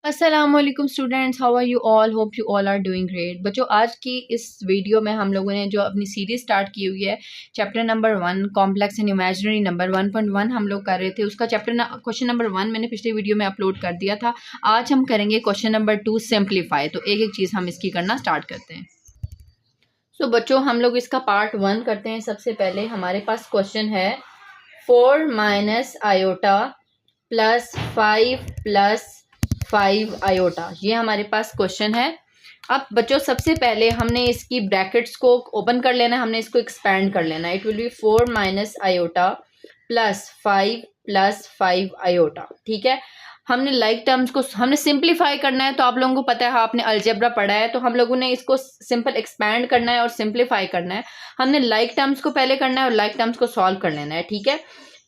अस्सलामुअलैकुम students, how are you all? Hope you all are doing great. बच्चों, आज की इस वीडियो में हम लोगों ने जो अपनी सीरीज स्टार्ट की हुई है chapter number 1 complex and imaginary number 1.1 हम लोग कर रहे थे। उसका क्वेश्चन नंबर 1 मैंने पिछले वीडियो में अपलोड कर दिया था। आज हम करेंगे क्वेश्चन नंबर 2 सिंप्लीफाई। तो एक एक चीज़ हम इसकी करना स्टार्ट करते हैं। सो बच्चों, हम लोग इसका पार्ट 1 करते हैं। सबसे पहले हमारे पास क्वेश्चन है 4 minus iota plus 5 plus 5 iota. ये हमारे पास क्वेश्चन है। अब बच्चों, सबसे पहले हमने इसकी ब्रैकेट्स को ओपन कर लेना है, हमने इसको एक्सपैंड कर लेना है। It will be 4 minus iota plus 5 iota. ठीक है, हमने लाइक टर्म्स को हमने सिंप्लीफाई करना है। तो आप लोगों को पता है, आपने अलजेब्रा पढ़ा है, तो हम लोगों ने इसको सिंपल एक्सपैंड करना है और सिंप्लीफाई करना है। हमने लाइक टर्म्स को पहले करना है और लाइक टर्म्स को सॉल्व कर लेना है। ठीक है,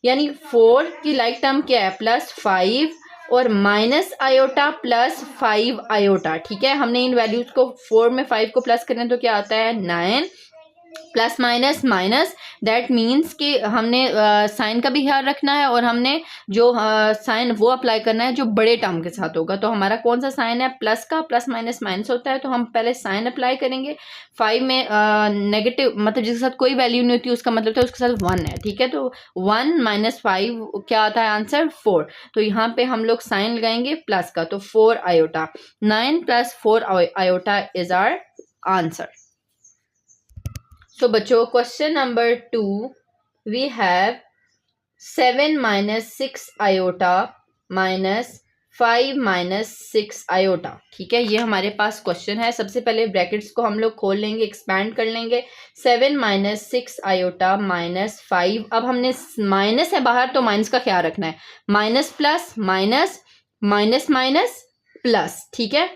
यानी 4 की लाइक टर्म क्या है? प्लस 5 और माइनस आयोटा प्लस 5 आयोटा। ठीक है, हमने इन वैल्यूज को 4 में 5 को प्लस करें तो क्या आता है? 9 plus minus minus. That means कि हमने साइन का भी ख्याल रखना है और हमने जो साइन वो अप्लाई करना है जो बड़े टर्म के साथ होगा। तो हमारा कौन सा साइन है? प्लस का। प्लस माइनस माइनस होता है, तो हम पहले साइन अप्लाई करेंगे। 5 में नेगेटिव मतलब जिसके साथ कोई वैल्यू नहीं होती, उसका मतलब है उसके साथ 1 है। ठीक है, तो 1 माइनस 5 क्या आता है आंसर? 4। तो यहाँ पे हम लोग साइन लगाएंगे प्लस का, तो 4 iota. 9 plus 4 iota is our answer. So बच्चों, question number 2 we have 7 minus 6 iota minus 5 minus 6 iota. ठीक है, ये हमारे पास क्वेश्चन है। सबसे पहले ब्रैकेट्स को हम लोग खोल लेंगे, एक्सपैंड कर लेंगे। 7 माइनस 6 आयोटा माइनस 5। अब हमने माइनस है बाहर, तो माइनस का ख्याल रखना है। Minus plus minus minus minus plus. ठीक है,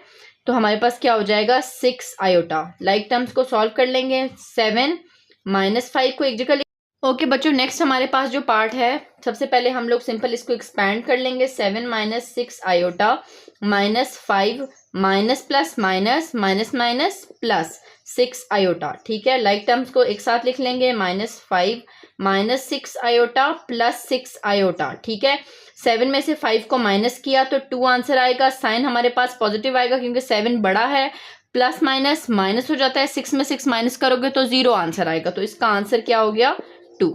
तो हमारे पास क्या हो जाएगा? 6 आयोटा। लाइक टर्म्स को सॉल्व कर लेंगे। 7 माइनस 5 को एक जगह। ओके बच्चों, नेक्स्ट हमारे पास जो पार्ट है, सबसे पहले हम लोग सिंपल इसको एक्सपैंड कर लेंगे। 7 minus 6 iota minus 5 minus plus minus minus minus plus 6 iota. ठीक है, लाइक टर्म्स को एक साथ लिख लेंगे। Minus 5 minus 6 iota plus 6 iota. ठीक है, 7 में से 5 को माइनस किया तो 2 आंसर आएगा। साइन हमारे पास पॉजिटिव आएगा क्योंकि 7 बड़ा है। प्लस माइनस माइनस हो जाता है। 6 में 6 माइनस करोगे तो 0 आंसर आएगा। तो इसका आंसर क्या हो गया? 2।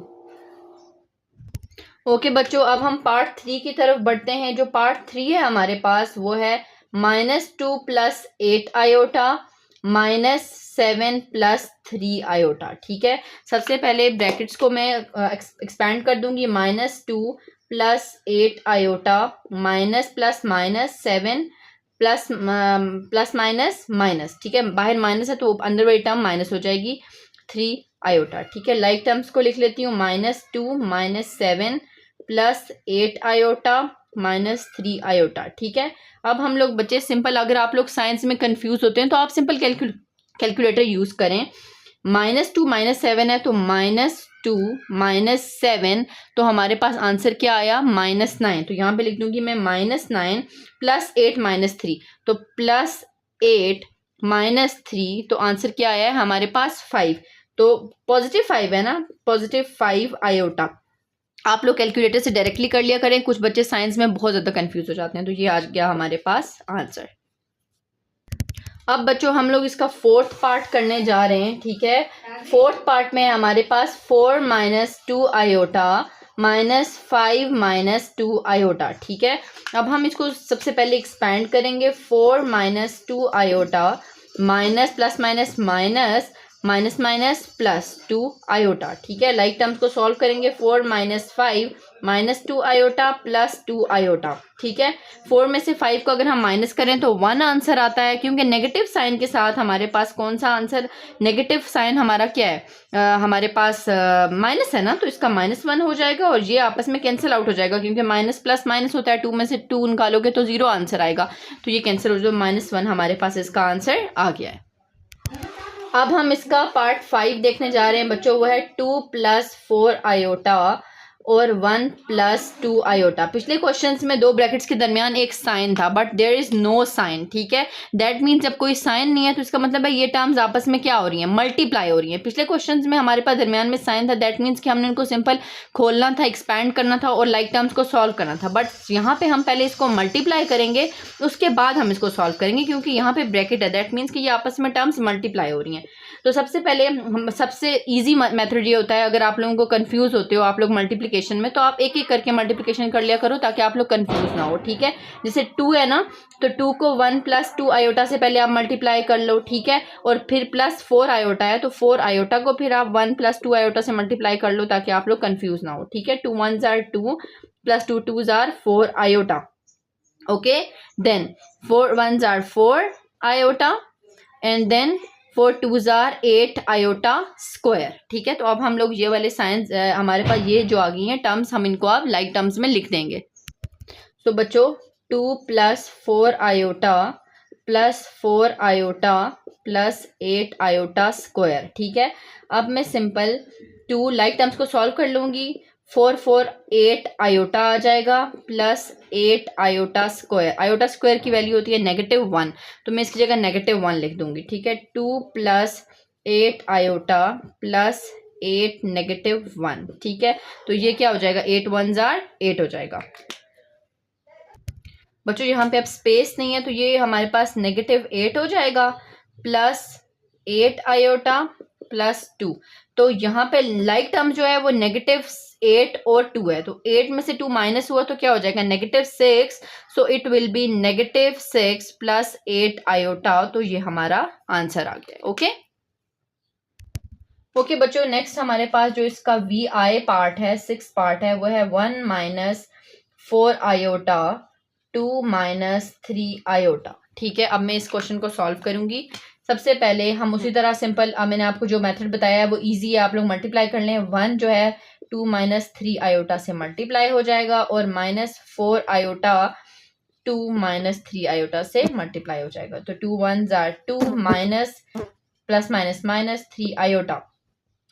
ओके बच्चों, अब हम पार्ट 3 की तरफ बढ़ते हैं। जो पार्ट 3 है हमारे पास वो है -2 plus 8 iota minus 7 plus 3 iota. ठीक है, सबसे पहले ब्रैकेट्स को मैं एक्सपैंड कर दूंगी। -2 plus 8 iota minus plus minus 7 plus plus minus minus. ठीक है, बाहर माइनस है तो अंदर वाली टर्म माइनस हो जाएगी। 3 आयोटा। ठीक है, लाइक टर्म्स को लिख लेती हूँ। -2 minus 7 plus 8 iota minus 3 iota. ठीक है, अब हम लोग बच्चे सिंपल, अगर आप लोग साइंस में कंफ्यूज होते हैं तो आप सिंपल कैलकुलेटर यूज करें। -2 -7 है तो -2 -7, तो हमारे पास आंसर क्या आया? -9। तो यहाँ पे लिख दूंगी मैं -9 प्लस 8 -3, तो +8 -3, तो आंसर क्या आया है हमारे पास? 5। तो पॉजिटिव 5 है ना, पॉजिटिव 5 आयोटा। आप लोग कैलकुलेटर से डायरेक्टली कर लिया करें, कुछ बच्चे साइंस में बहुत ज़्यादा कंफ्यूज हो जाते हैं। तो ये आ गया हमारे पास आंसर। अब बच्चों, हम लोग इसका 4th पार्ट करने जा रहे हैं। ठीक है, 4th पार्ट में हमारे पास 4 minus 2 iota minus 5 minus 2 iota. ठीक है, अब हम इसको सबसे पहले एक्सपैंड करेंगे। 4 minus 2 iota minus plus minus minus minus minus plus 2 iota. ठीक है, लाइक टर्म्स को सॉल्व करेंगे। 4 minus 5 minus 2 iota plus 2 iota. ठीक है, 4 में से 5 को अगर हम माइनस करें तो 1 आंसर आता है, क्योंकि नेगेटिव साइन के साथ हमारे पास कौन सा आंसर? नेगेटिव साइन हमारा क्या है? हमारे पास माइनस है ना, तो इसका -1 हो जाएगा और ये आपस में कैंसिल आउट हो जाएगा, क्योंकि माइनस प्लस माइनस होता है। 2 में से 2 निकालोगे तो 0 आंसर आएगा, तो ये कैंसिल हो जाएगा। -1 हमारे पास इसका आंसर आ गया है। अब हम इसका पार्ट 5 देखने जा रहे हैं बच्चों। वो है 2 प्लस 4 आयोटा और 1 प्लस 2 आयोटा। पिछले क्वेश्चंस में दो ब्रैकेट्स के दरमियान एक साइन था, but there is no sign, ठीक है। दैट मीन्स जब कोई साइन नहीं है तो इसका मतलब है ये टर्म्स आपस में क्या हो रही हैं, मल्टीप्लाई हो रही हैं। पिछले क्वेश्चंस में हमारे पास दरमियान में साइन था, दैट मीन्स कि हमने इनको सिंपल खोलना था, एक्सपैंड करना था और लाइक टर्म्स को सॉल्व करना था। बट यहाँ पे हम पहले इसको मल्टीप्लाई करेंगे, उसके बाद हम इसको सॉल्व करेंगे, क्योंकि यहाँ पे ब्रैकेट है, दैट मीन्स कि ये आपस में टर्म्स मल्टीप्लाई हो रही हैं। तो सबसे पहले हम सबसे ईजी मेथड ये होता है, अगर आप लोगों को कंफ्यूज होते हो आप लोग मल्टीप्लिकेशन में, तो आप एक एक करके मल्टीप्लिकेशन कर लिया करो ताकि आप लोग कंफ्यूज ना हो, ठीक है। जैसे 2 है ना, तो 2 को 1 प्लस 2 आयोटा से पहले आप मल्टीप्लाई कर लो, ठीक है। और फिर प्लस 4 आयोटा है तो 4 आयोटा को फिर आप 1 प्लस 2 आयोटा से मल्टीप्लाई कर लो ताकि आप लोग कंफ्यूज ना हो, ठीक है। 2 1s are 2 plus 2 2s are 4 iota, okay. Then 4 1s are 4 iota and then 4 2s are 8 iota square, ठीक है। तो अब हम लोग ये वाले साइंस हमारे पास ये जो आ गई हैं टर्म्स, हम इनको अब लाइक टर्म्स में लिख देंगे। तो बच्चों 2 plus 4 iota plus 4 iota plus 8 iota square, ठीक है। अब मैं सिंपल 2 लाइक टर्म्स को सॉल्व कर लूँगी। 4 4 8 आयोटा आ जाएगा plus 8 iota square. Iota square की वैल्यू होती है -1, तो मैं इसकी जगह -1 लिख दूंगी, ठीक है। 2 प्लस 8 आयोटा प्लस 8 -1, ठीक है। तो ये क्या हो जाएगा, 8 1s are 8 हो जाएगा। बच्चों यहाँ पे अब स्पेस नहीं है तो ये हमारे पास -8 हो जाएगा प्लस 8 आयोटा प्लस 2। तो यहाँ पे लाइक टर्म जो है वो -8 और 2 है, तो 8 में से 2 माइनस हुआ तो क्या हो जाएगा, -6। So it will be -6 plus 8 iota. तो ये हमारा आंसर आ गया, ओके। ओके बच्चों, नेक्स्ट हमारे पास जो इसका VI पार्ट है, 6 पार्ट है, वो है 1 माइनस 4 आयोटा 2 माइनस 3 आयोटा, ठीक है। अब मैं इस क्वेश्चन को सॉल्व करूंगी। सबसे पहले हम उसी तरह सिंपल, मैंने आपको जो मेथड बताया है वो इजी है, आप लोग मल्टीप्लाई कर लें। 1 जो है 2 माइनस 3 आयोटा से मल्टीप्लाई हो जाएगा और -4 आयोटा 2 माइनस 3 आयोटा से मल्टीप्लाई हो जाएगा। तो 2 1s are 2 minus plus minus minus 3 iota,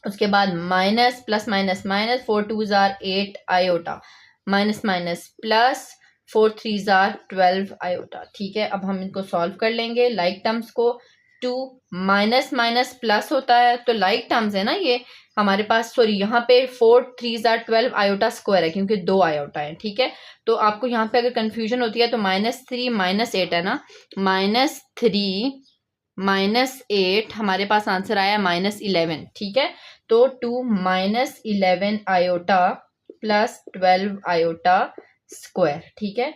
उसके बाद minus plus minus minus 4 2s are 8 iota, minus minus plus 4 3s are 12 iota, ठीक है। अब हम इनको सॉल्व कर लेंगे लाइक टर्म्स को। 2 माइनस माइनस प्लस होता है तो लाइक टर्म्स है ना ये हमारे पास, सॉरी यहाँ पे 4 3s are 12 आयोटा स्क्वायर है क्योंकि 2 आयोटा है, ठीक है। तो आपको यहाँ पे अगर कंफ्यूजन होती है तो -3 -8 है ना, -3 -8 हमारे पास आंसर आया -11, ठीक है। तो 2 -11 आयोटा प्लस 12 आयोटा स्क्वायर, ठीक है।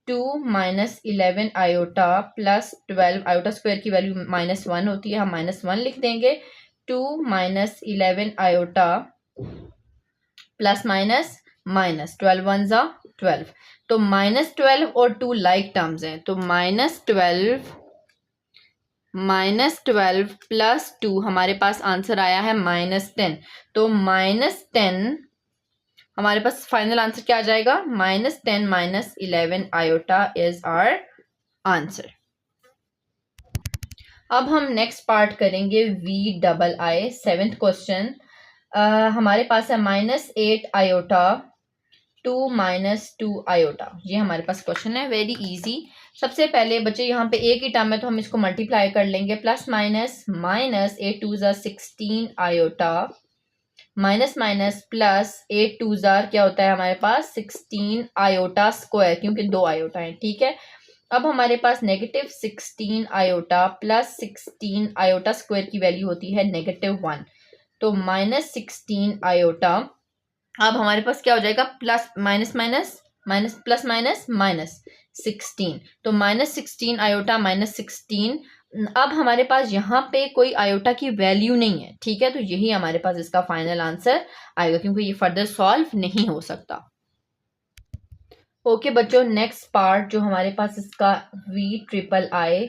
2 -11 आयोटा प्लस 12 आयोटा स्क्वायर की वैल्यू -1 होती है, हम -1 लिख देंगे। 2 -11 iota plus minus minus 12 1s are 12, तो -12 और 2 लाइक टर्म्स हैं, तो -12 प्लस 2 हमारे पास आंसर आया है -10। तो -10 हमारे पास फाइनल आंसर क्या आ जाएगा, -10 -11 आयोटा इज आवर आंसर। अब हम नेक्स्ट पार्ट करेंगे VII 7th क्वेश्चन। हमारे पास है -8 आयोटा 2 -2 आयोटा, ये हमारे पास क्वेश्चन है, वेरी इजी। सबसे पहले बच्चे यहाँ पे एक ही टर्म है तो हम इसको मल्टीप्लाई कर लेंगे, plus minus minus 8 2s are 16 iota minus minus plus 8 2s are क्या होता है हमारे पास 16 आयोटा स्क्वायर, क्योंकि 2 आयोटा है, ठीक है। अब हमारे पास -16 आयोटा प्लस 16 आयोटा स्क्वायर की वैल्यू होती है -1, तो -16 आयोटा। अब हमारे पास क्या हो जाएगा, plus minus minus minus plus minus -16, तो -16 आयोटा -16। अब हमारे पास यहाँ पे कोई आयोटा की वैल्यू नहीं है, ठीक है। तो यही हमारे पास इसका फाइनल आंसर आएगा क्योंकि ये फर्दर सॉल्व नहीं हो सकता। ओके बच्चों, नेक्स्ट पार्ट जो हमारे पास इसका VII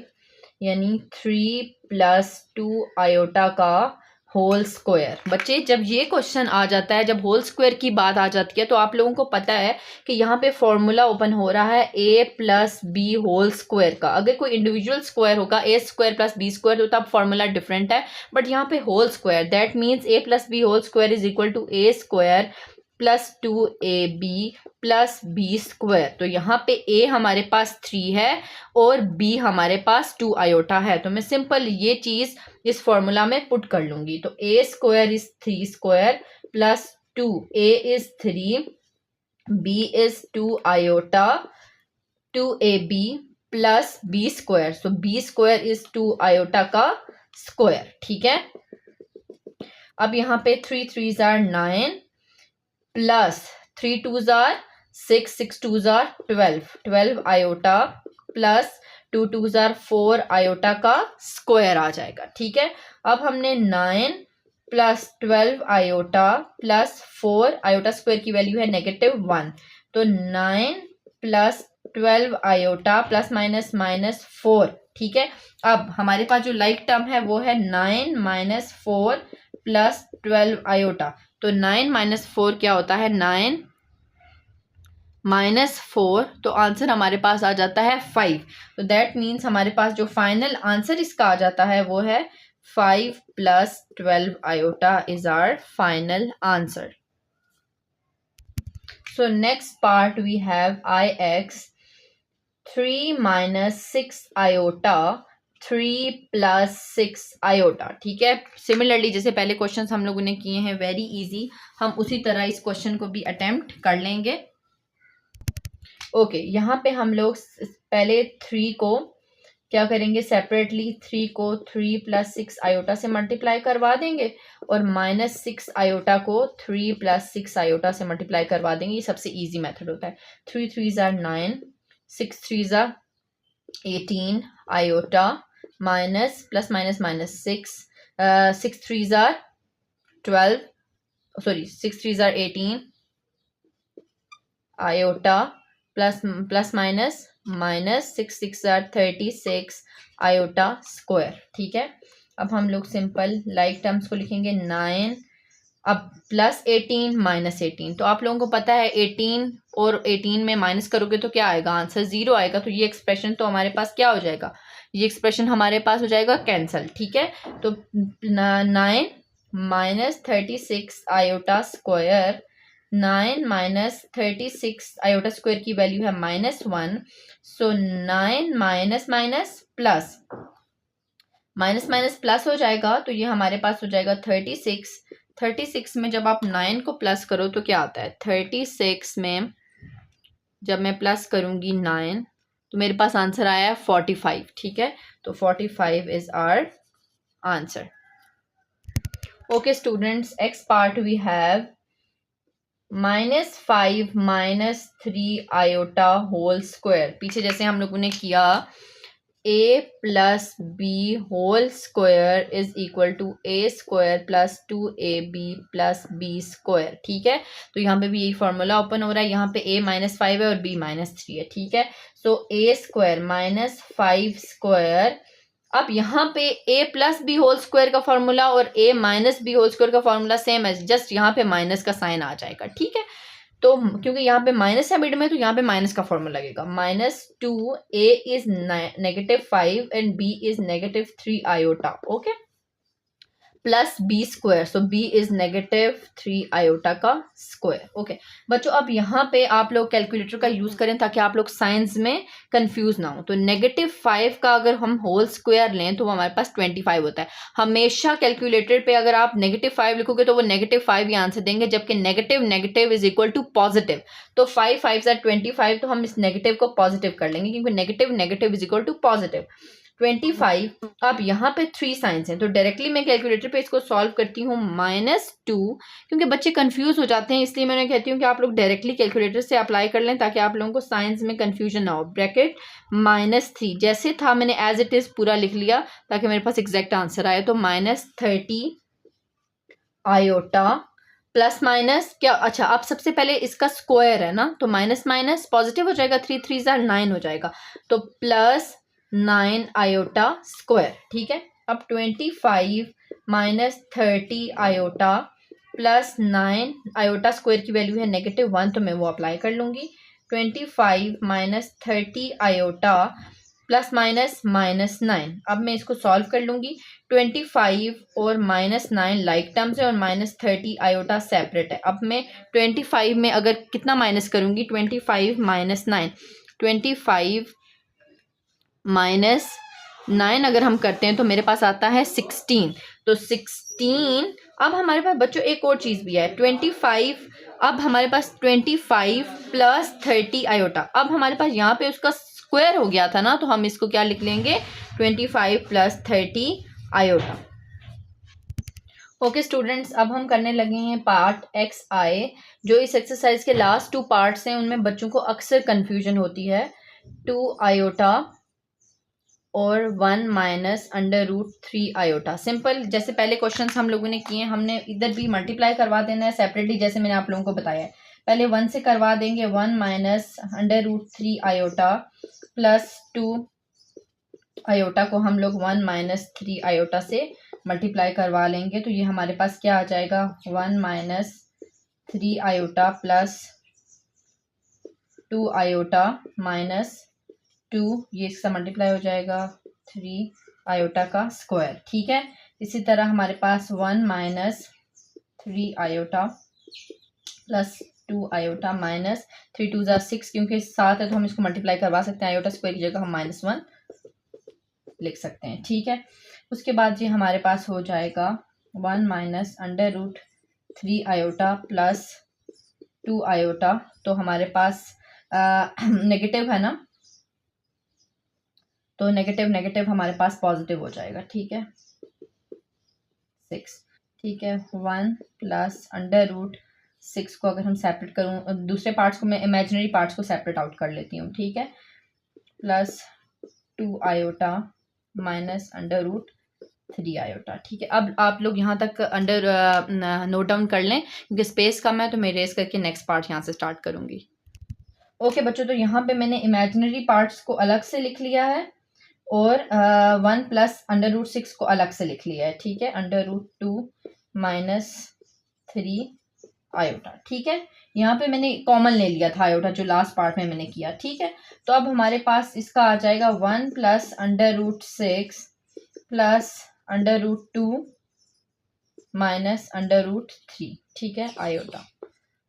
यानी 3 + 2 आयोटा का होल स्क्वायर। बच्चे जब ये क्वेश्चन आ जाता है, जब होल स्क्वायर की बात आ जाती है तो आप लोगों को पता है कि यहाँ पे फॉर्मूला ओपन हो रहा है a + b होल स्क्वायर का। अगर कोई इंडिविजुअल स्क्वायर होगा a² + b² तो तब फॉर्मूला डिफरेंट है, बट यहाँ पे whole square, that means a + b whole square is equal to a² plus 2ab plus b square. तो यहाँ पे a हमारे पास 3 है और b हमारे पास 2 आयोटा है, तो मैं सिंपल ये चीज़ इस फॉर्मूला में पुट कर लूँगी। तो a square is 3 square plus 2, a is 3, b is 2 iota 2ab plus b square. So b square is 2 iota का स्क्वायर। ठीक है, अब यहाँ पे 3 3s are 9 plus 3 2s are 6 6 2s are 12 iota plus 2 2s are 4 iota का square आ जाएगा। ठीक है, अब हमने 9 plus 12 iota plus 4 iota square की वैल्यू है -1, तो 9 प्लस 12 आयोटा प्लस माइनस -4। ठीक है, अब हमारे पास जो लाइक टर्म है वो है 9 माइनस 4 प्लस 12 आयोटा। तो 9 माइनस 4 क्या होता है, 9 माइनस 4, तो आंसर हमारे पास आ जाता है 5। तो दैट मीन्स हमारे पास जो फाइनल आंसर इसका आ जाता है वो है 5 plus 12 iota is our final answer. So next part we have ix 3 minus 6 iota 3 plus 6 iota। ठीक है, सिमिलरली जैसे पहले क्वेश्चंस हम लोगों ने किए हैं वेरी इजी, हम उसी तरह इस क्वेश्चन को भी अटेम्प्ट कर लेंगे। ओके, यहाँ पे हम लोग पहले 3 को क्या करेंगे, सेपरेटली 3 को 3 प्लस 6 आयोटा से मल्टीप्लाई करवा देंगे और माइनस 6 आयोटा को 3 प्लस 6 आयोटा से मल्टीप्लाई करवा देंगे। ये सबसे इजी मेथड होता है। 3 3s are 9, 6 3s are 18 iota minus plus minus minus 6, 6 3s are 12, sorry 6 3s are 18 iota plus plus minus minus 6 6 are 36 iota square. ठीक है, अब हम लोग सिंपल लाइक टर्म्स को लिखेंगे 9, अब प्लस 18 माइनस 18। तो आप लोगों को पता है 18 और 18 में माइनस करोगे तो क्या आएगा, आंसर 0 आएगा। तो ये एक्सप्रेशन तो हमारे पास क्या हो जाएगा, ये एक्सप्रेशन हमारे पास हो जाएगा कैंसल। ठीक है, तो 9 minus 36 iota square, 9 minus 36 iota square की वैल्यू है -1, सो 9 minus minus plus minus minus plus हो जाएगा, तो ये हमारे पास हो जाएगा 36। 36 में जब आप 9 को प्लस करो तो क्या आता है, 36 में जब मैं प्लस करूंगी 9 तो मेरे पास आंसर आया है 45। ठीक है, तो 45 is our answer. Okay students, next part we have -5 minus 3 iota whole square. पीछे जैसे हम लोगों ने किया a plus b whole square is equal to a square plus 2ab plus b square. ठीक है, तो यहाँ पे भी यही फॉर्मूला ओपन हो रहा है। यहाँ पे a -5 है और b -3 है। ठीक है, so a square minus 5 square, अब यहाँ पे a plus b whole square का फॉर्मूला और a minus b whole square का फॉर्मूला सेम है, जस्ट यहाँ पे माइनस का साइन आ जाएगा। ठीक है, तो क्योंकि यहाँ पे माइनस है मिड में तो यहाँ पे माइनस का फॉर्मूला लगेगा। -2 a is -5 and b is -3 iota. Okay, plus b square, so b is -3 iota का स्क्वायर। ओके बच्चों, अब यहाँ पे आप लोग कैलकुलेटर का यूज करें ताकि आप लोग साइंस में कंफ्यूज ना हो। तो -5 का अगर हम होल स्क्वायर लें तो वो हमारे पास 25 होता है। हमेशा कैलकुलेटर पे अगर आप -5 लिखोगे तो वो -5 ही आंसर देंगे, जबकि negative is equal to positive. तो 5 5 25, तो हम इस नेगेटिव को पॉजिटिव कर लेंगे क्योंकि negative is equal to positive. 25, अब यहाँ पे 3 साइंस हैं तो डायरेक्टली मैं कैलकुलेटर पे इसको सॉल्व करती हूँ -2, क्योंकि बच्चे कंफ्यूज हो जाते हैं इसलिए मैं कहती हूँ कि आप लोग डायरेक्टली कैलकुलेटर से अप्लाई कर लें ताकि आप लोगों को साइंस में कंफ्यूजन ना हो। ब्रैकेट -3 जैसे था मैंने एज इट इज पूरा लिख लिया ताकि मेरे पास एग्जैक्ट आंसर आए। तो -30 आयोटा प्लस माइनस क्या, अच्छा अब सबसे पहले इसका स्क्वायर है ना, तो माइनस माइनस पॉजिटिव हो जाएगा, 3 3 9 हो जाएगा, तो प्लस 9 आयोटा स्क्वायर। ठीक है, अब 25 -30 आयोटा प्लस 9 आयोटा स्क्वायर की वैल्यू है -1, तो मैं वो अप्लाई कर लूंगी। 25 -30 आयोटा प्लस माइनस -9। अब मैं इसको सॉल्व कर लूँगी। 25 और -9 लाइक टर्म्स है और -30 आयोटा सेपरेट है। अब मैं 25 में अगर कितना माइनस करूँगी, 25 -9, 25 -9 अगर हम करते हैं तो मेरे पास आता है 16। तो 16। अब हमारे पास बच्चों एक और चीज़ भी है, 25। अब हमारे पास 25 प्लस 30 आयोटा। अब हमारे पास यहाँ पे उसका स्क्वायर हो गया था ना, तो हम इसको क्या लिख लेंगे, 25 प्लस 30 आयोटा। ओके स्टूडेंट्स, अब हम करने लगे हैं पार्ट XI। जो इस एक्सरसाइज के लास्ट 2 पार्ट्स हैं उनमें बच्चों को अक्सर कन्फ्यूजन होती है। 2 आयोटा और 1 माइनस √3 आयोटा। सिंपल, जैसे पहले क्वेश्चंस हम लोगों ने किए, हमने इधर भी मल्टीप्लाई करवा देना है सेपरेटली, जैसे मैंने आप लोगों को बताया है। पहले 1 से करवा देंगे, 1 माइनस √3 आयोटा प्लस 2 आयोटा को हम लोग 1 माइनस 3 आयोटा से मल्टीप्लाई करवा लेंगे। तो ये हमारे पास क्या आ जाएगा, 1 minus 3 iota plus 2 iota minus 2, ये इसका मल्टीप्लाई हो जाएगा 3 आयोटा का स्क्वायर। ठीक है, इसी तरह हमारे पास 1 minus 3 iota plus 2 iota minus 3 2 ज़ा 6, क्योंकि 7 है तो हम इसको मल्टीप्लाई करवा सकते हैं। आयोटा स्क्वायर की जगह हम -1 लिख सकते हैं। ठीक है, उसके बाद जी हमारे पास हो जाएगा 1 माइनस √3 आयोटा प्लस 2 आयोटा। तो हमारे पास नेगेटिव है ना, तो नेगेटिव नेगेटिव हमारे पास पॉजिटिव हो जाएगा। ठीक है, 6। ठीक है, 1 प्लस √6 को अगर हम सेपरेट करूँ, दूसरे पार्ट्स को मैं इमेजिनरी पार्ट्स को सेपरेट आउट कर लेती हूँ। ठीक है, प्लस 2 आयोटा माइनस √3 आयोटा। ठीक है, अब आप लोग यहाँ तक नोट डाउन कर लें, क्योंकि स्पेस कम है तो मैं रेस करके नेक्स्ट पार्ट यहाँ से स्टार्ट करूँगी। ओके बच्चों, तो यहाँ पे मैंने इमेजिनरी पार्ट्स को अलग से लिख लिया है और 1 प्लस √6 को अलग से लिख लिया है। ठीक है, √2 माइनस 3 आयोटा। ठीक है, यहाँ पे मैंने कॉमन ले लिया था आयोटा, जो लास्ट पार्ट में मैंने किया। ठीक है, तो अब हमारे पास इसका आ जाएगा 1 प्लस √6 प्लस √2 माइनस √3। ठीक है, आयोटा।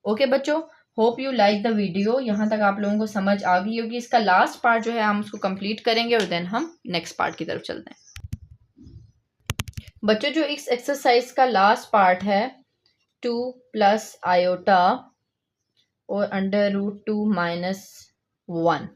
ओके बच्चों, hope you like the video. यहाँ तक आप लोगों को समझ आ गई होगी। इसका लास्ट पार्ट जो है हम उसको कंप्लीट करेंगे और देन हम नेक्स्ट पार्ट की तरफ चलते हैं। बच्चों, जो इस एक्सरसाइज का लास्ट पार्ट है 2 प्लस आयोटा और √2 माइनस 1,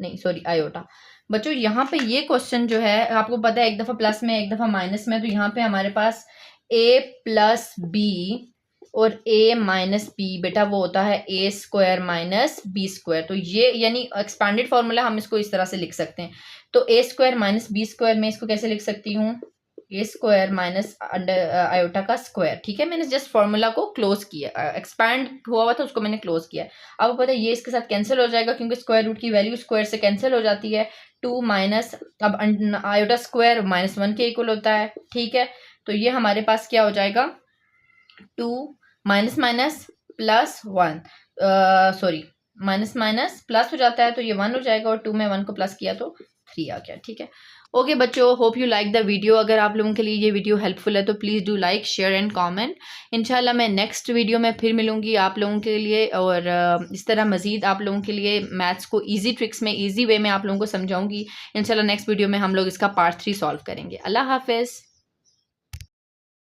नहीं सॉरी आयोटा। बच्चों यहाँ पे ये क्वेश्चन जो है आपको पता है, एक दफ़ा प्लस में एक दफ़ा माइनस में, तो यहाँ पे हमारे पास a प्लस बी और a माइनस बी, बेटा वो होता है a square minus b square. तो ये यानी एक्सपांडेड फार्मूला हम इसको इस तरह से लिख सकते हैं। तो a square minus b square में इसको कैसे लिख सकती हूँ, a स्क्वायर माइनस आयोटा का स्क्वायर। ठीक है, मैंने जस्ट फार्मूला को क्लोज किया, एक्सपैंड हुआ था उसको मैंने क्लोज किया। अब पता है ये इसके साथ कैंसिल हो जाएगा, क्योंकि स्क्वायर रूट की वैल्यू स्क्वायर से कैंसिल हो जाती है। 2 माइनस, अब आयोटा स्क्वायर -1 के इक्वल होता है। ठीक है, तो ये हमारे पास क्या हो जाएगा, 2 minus minus plus 1, sorry minus minus plus हो जाता है तो ये 1 हो जाएगा, और 2 में 1 को प्लस किया तो 3 आ गया। ठीक है, ओके बच्चों, hope you like the video. अगर आप लोगों के लिए ये वीडियो हेल्पफुल है तो please do like, share and comment. इंशाल्लाह मैं नेक्स्ट वीडियो में फिर मिलूंगी आप लोगों के लिए, और इस तरह मज़ीद आप लोगों के लिए मैथ्स को ईजी ट्रिक्स में, ईजी वे में आप लोगों को समझाऊंगी। इंशाल्लाह नेक्स्ट वीडियो में हम लोग इसका पार्ट 3 सॉल्व करेंगे। अल्लाह हाफिज़।